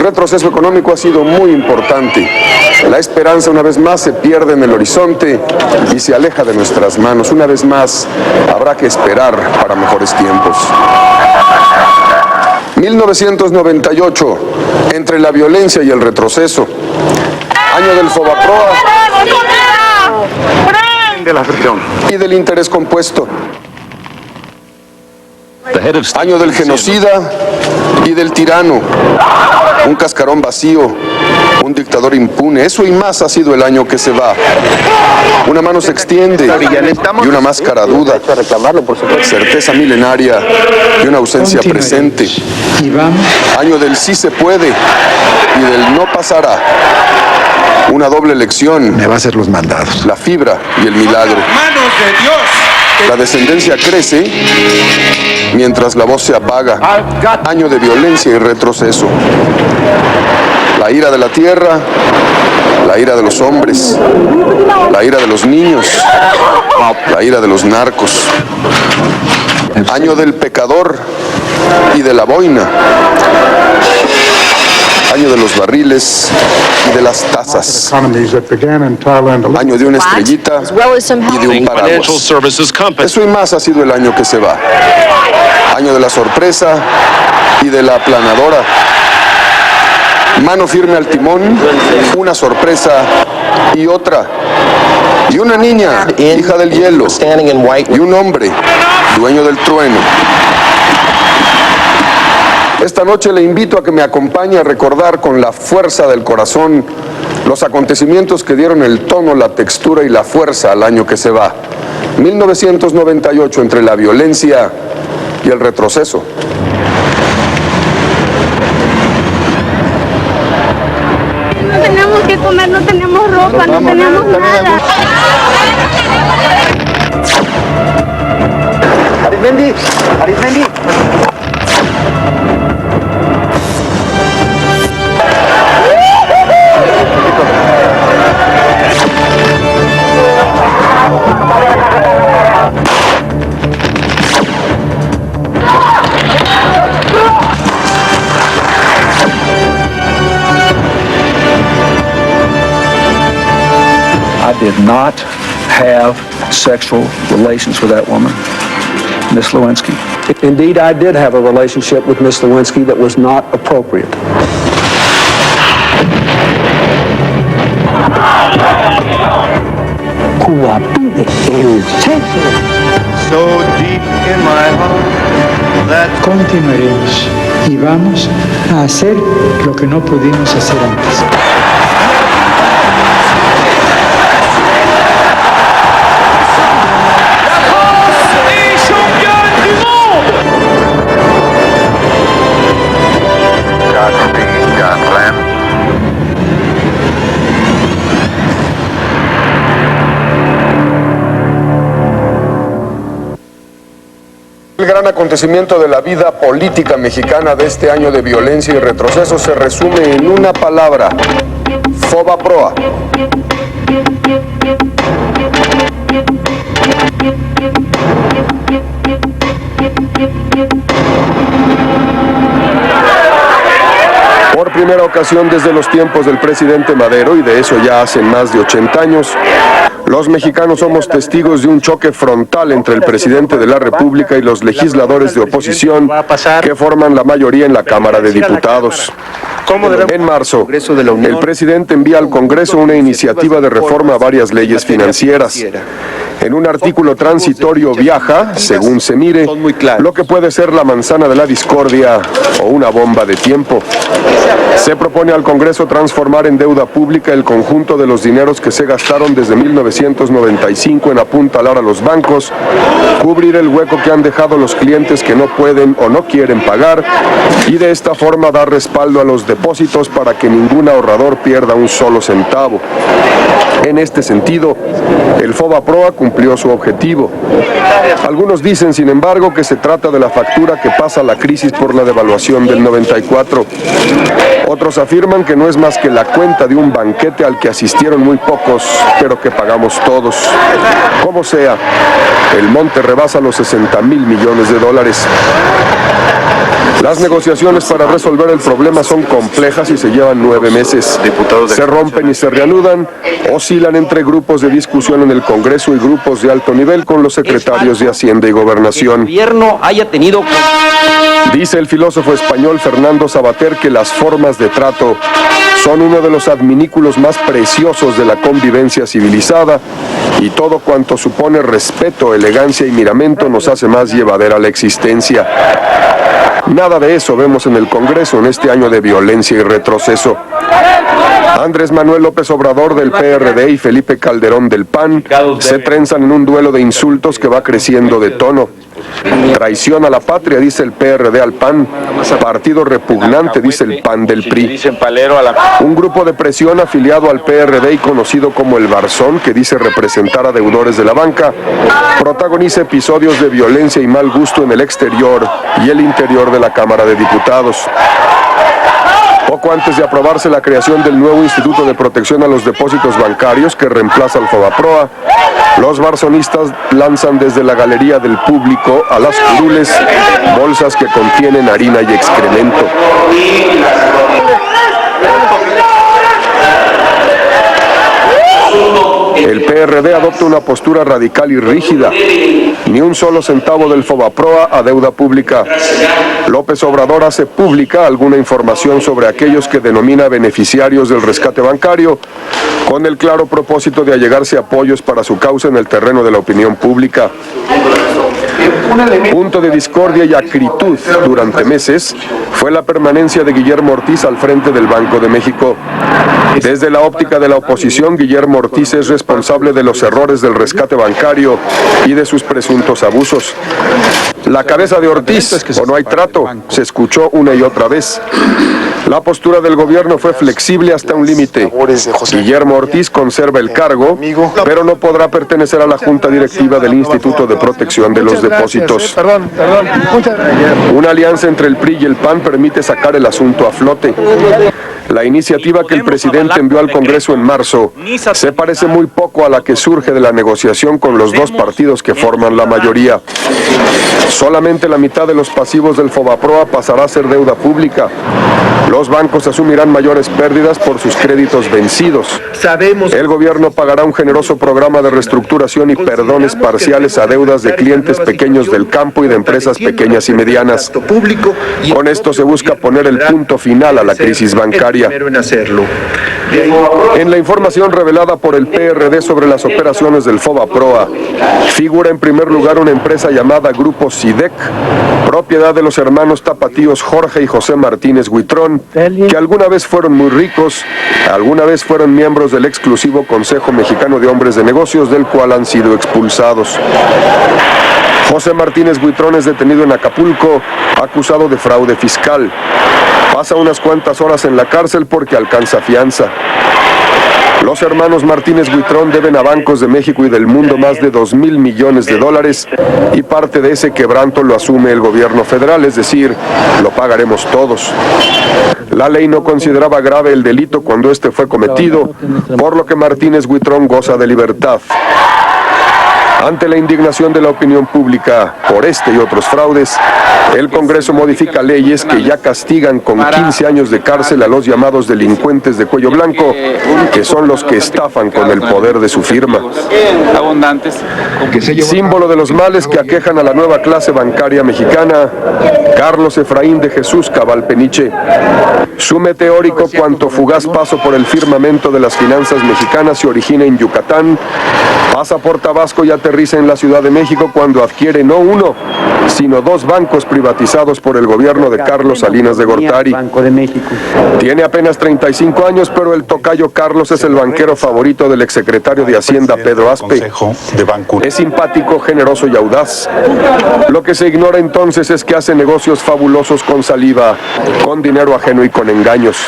retroceso económico ha sido muy importante. La esperanza una vez más se pierde en el horizonte y se aleja de nuestras manos. Una vez más habrá que esperar para mejores tiempos. 1998, entre la violencia y el retroceso. Año del Fobaproa y del interés compuesto. Año del genocida y del tirano. Un cascarón vacío, un dictador impune. Eso y más ha sido el año que se va. Una mano se extiende y una máscara duda. Certeza milenaria y una ausencia presente. Año del sí se puede y del no pasará. Una doble lección. Me va a hacer los mandados. La fibra y el milagro. La descendencia crece mientras la voz se apaga. Año de violencia y retroceso. La ira de la tierra, la ira de los hombres, la ira de los niños, la ira de los narcos. Año del pecador y de la boina. Año de los barriles y de las tazas. Año de una estrellita y de un paraguas. Eso y más ha sido el año que se va. Año de la sorpresa y de la aplanadora. Mano firme al timón, una sorpresa y otra. Y una niña, hija del hielo. Y un hombre, dueño del trueno. Esta noche le invito a que me acompañe a recordar con la fuerza del corazón los acontecimientos que dieron el tono, la textura y la fuerza al año que se va. 1998, entre la violencia y el retroceso. No tenemos que comer, no tenemos ropa, no tenemos nada. Arismendi, Arismendi. I did not have sexual relations with that woman, Miss Lewinsky. Indeed, I did have a relationship with Miss Lewinsky that was not appropriate. So deep in my heart that continuaremos y vamos a hacer lo que no pudimos hacer antes. El gran acontecimiento de la vida política mexicana de este año de violencia y retroceso se resume en una palabra: Fobaproa. Por primera ocasión desde los tiempos del presidente Madero, y de eso ya hace más de 80 años, los mexicanos somos testigos de un choque frontal entre el presidente de la República y los legisladores de oposición que forman la mayoría en la Cámara de Diputados. En marzo, el presidente envía al Congreso una iniciativa de reforma a varias leyes financieras. En un artículo transitorio viaja, según se mire, lo que puede ser la manzana de la discordia o una bomba de tiempo. Se propone al Congreso transformar en deuda pública el conjunto de los dineros que se gastaron desde 1995 en apuntalar a los bancos, cubrir el hueco que han dejado los clientes que no pueden o no quieren pagar y de esta forma dar respaldo a los depósitos para que ningún ahorrador pierda un solo centavo. En este sentido, el Fobaproa cumplió su objetivo. Algunos dicen, sin embargo, que se trata de la factura que pasa la crisis por la devaluación del 94. Otros afirman que no es más que la cuenta de un banquete al que asistieron muy pocos, pero que pagamos todos. Como sea, el monte rebasa los 60,000 millones de dólares. Las negociaciones para resolver el problema son complejas y se llevan 9 meses. Se rompen y se reanudan, oscilan entre grupos de discusión en el Congreso y grupos de alto nivel con los secretarios de Hacienda y Gobernación. El gobierno haya tenido... Dice el filósofo español Fernando Savater que las formas de trato son uno de los adminículos más preciosos de la convivencia civilizada y todo cuanto supone respeto, elegancia y miramento nos hace más llevadera la existencia. Nada de eso vemos en el Congreso en este año de violencia y retroceso. Andrés Manuel López Obrador del PRD y Felipe Calderón del PAN se trenzan en un duelo de insultos que va creciendo de tono. Traición a la patria, dice el PRD al PAN. Partido repugnante, dice el PAN del PRI. Un grupo de presión afiliado al PRD y conocido como el Barzón, que dice representar a deudores de la banca, protagoniza episodios de violencia y mal gusto en el exterior y el interior de la Cámara de Diputados. Poco antes de aprobarse la creación del nuevo Instituto de Protección a los Depósitos Bancarios que reemplaza al Fobaproa, los barzonistas lanzan desde la galería del público a las curules bolsas que contienen harina y excremento. El PRD adopta una postura radical y rígida. Ni un solo centavo del Fobaproa a deuda pública. López Obrador hace pública alguna información sobre aquellos que denomina beneficiarios del rescate bancario, con el claro propósito de allegarse apoyos para su causa en el terreno de la opinión pública. Punto de discordia y acritud durante meses fue la permanencia de Guillermo Ortiz al frente del Banco de México. Desde la óptica de la oposición, Guillermo Ortiz es responsable de los errores del rescate bancario y de sus presuntos abusos. La cabeza de Ortiz, o no hay trato, se escuchó una y otra vez. La postura del gobierno fue flexible hasta un límite. Guillermo Ortiz conserva el cargo, pero no podrá pertenecer a la junta directiva del Instituto de Protección de los Depósitos. Una alianza entre el PRI y el PAN permite sacar el asunto a flote. La iniciativa que el presidente envió al Congreso en marzo se parece muy poco a la que surge de la negociación con los dos partidos que forman la mayoría. Solamente la mitad de los pasivos del Fobaproa pasará a ser deuda pública. Los bancos asumirán mayores pérdidas por sus créditos vencidos. El gobierno pagará un generoso programa de reestructuración y perdones parciales a deudas de clientes pequeños del campo y de empresas pequeñas y medianas. Con esto se busca poner el punto final a la crisis bancaria. En la información revelada por el PRD sobre las operaciones del Fobaproa, figura en primer lugar una empresa llamada Grupo SIDEC, propiedad de los hermanos tapatíos Jorge y José Martínez Huitrón, que alguna vez fueron muy ricos, alguna vez fueron miembros del exclusivo Consejo Mexicano de Hombres de Negocios, del cual han sido expulsados. José Martínez Huitrón es detenido en Acapulco, acusado de fraude fiscal. Pasa unas cuantas horas en la cárcel porque alcanza fianza. Los hermanos Martínez Huitrón deben a bancos de México y del mundo más de 2,000 millones de dólares y parte de ese quebranto lo asume el gobierno federal, es decir, lo pagaremos todos. La ley no consideraba grave el delito cuando este fue cometido, por lo que Martínez Huitrón goza de libertad. Ante la indignación de la opinión pública por este y otros fraudes, el Congreso modifica leyes que ya castigan con 15 años de cárcel a los llamados delincuentes de cuello blanco, que son los que estafan con el poder de su firma. Símbolo de los males que aquejan a la nueva clase bancaria mexicana, Carlos Efraín de Jesús Cabal Peniche. Su meteórico cuanto fugaz paso por el firmamento de las finanzas mexicanas se origina en Yucatán, pasa por Tabasco y aterriza en la Ciudad de México cuando adquiere no uno, sino dos bancos privatizados por el gobierno de Carlos Salinas de Gortari. Tiene apenas 35 años, pero el tocayo Carlos es el banquero favorito del exsecretario de Hacienda Pedro Aspe. Es simpático, generoso y audaz. Lo que se ignora entonces es que hace negocios fabulosos con saliva, con dinero ajeno y con engaños.